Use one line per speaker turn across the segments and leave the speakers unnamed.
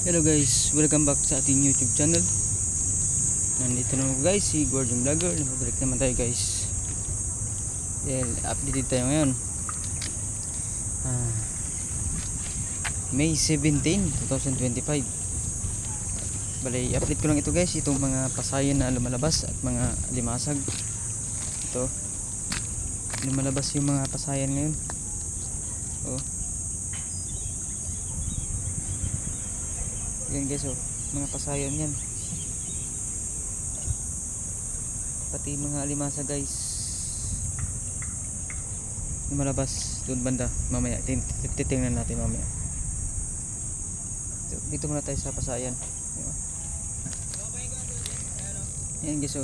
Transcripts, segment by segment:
Hello guys, welcome back sa ating YouTube channel. Nandito na ako guys, si Gordon Vlogger. Nababalik naman tayo guys. Updated tayo ngayon. May 17, 2025. Balay, update ko lang ito guys, itong mga pasayan na lumalabas at mga limasag. Ito, lumalabas yung mga pasayan ngayon. Yan guys, mga pasayan yan, pati mga alimasa guys, lumalabas doon banda. Mamaya titingnan natin mamaya. Dito muna tayo sa pasayan. Yan guys,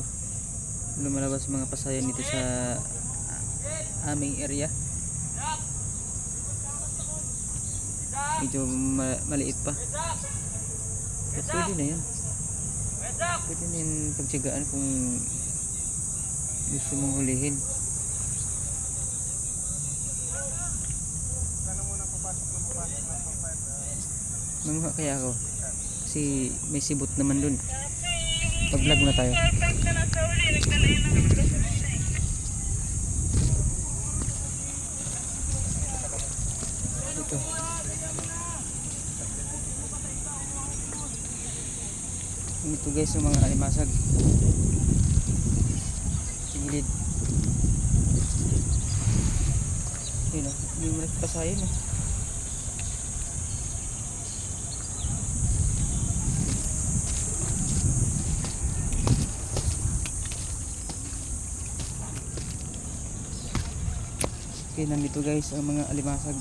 lumalabas mga pasayan dito sa aming area. Medyo maliit pa. Pwede na yan. Pwede na yan pagtsagaan kung gusto mong hulihin. Manguha kaya ako kasi may sibot naman dun. Pag-vlog na tayo. Ito. Ito guys yung mga alimasag sa gilid. Yun o, hindi mo nagpasayin o. Okay, nandito guys ang mga alimasag.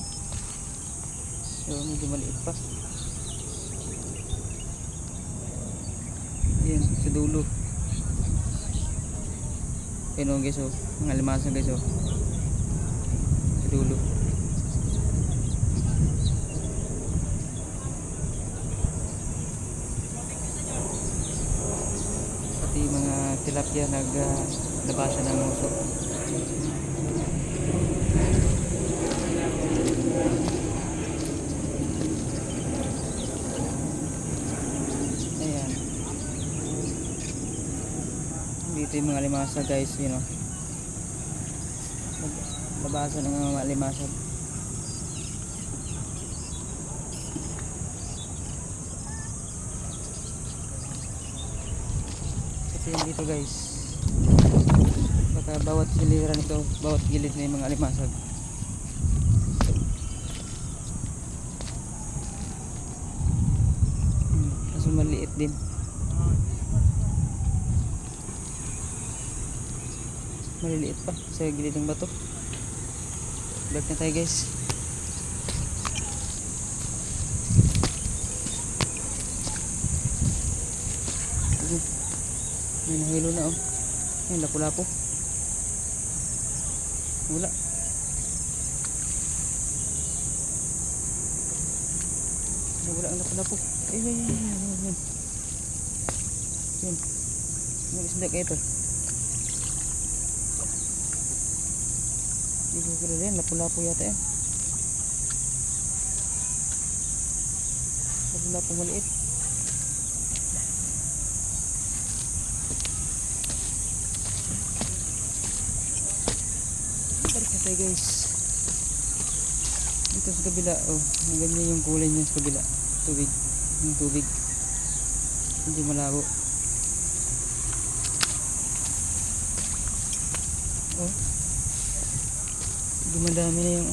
So medyo maliit pa. Yan, sa dulo. Ayun guys, mga limasan guys, sa dulo. Pati mga tilapia naglabasan ng muso. Dito yung mga limasa guys, labasan ng mga limasa. Ito yung dito guys, baka bawat giliran ito, bawat gilid na yung mga limasag. Kaso maliit din. Maliliit pa sa gilid ng bato. Vlog na tayo guys. May nahilo na Ayun, lapu-lapu. Wala. Wala ang lapu-lapu. Ayun. Yun. Mag-isda kayo ito. Hindi ko kira yan, lapu-lapu yata yan. Lapu-lapu maliit. Balik na tayo guys. Dito sa kabila, ganyan yung kulay niya sa kabila. Tubig, yung tubig. Hindi malabo. Dumadami na yung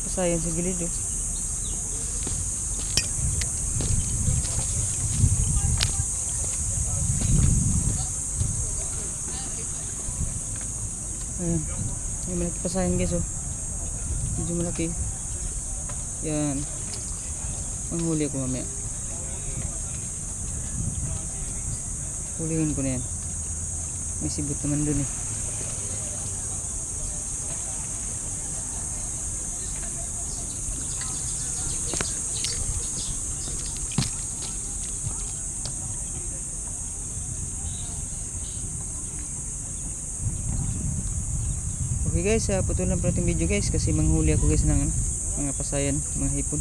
pasayan sa gilid Ayan, may malaki pasayan guys medyo malaki. Yan, manghuli ako mamaya. Hulihin ko na yan. May sibot naman dun Okay guys, putol lang po itong video guys kasi manghuli ako guys ng mga pasayan, mga hipon.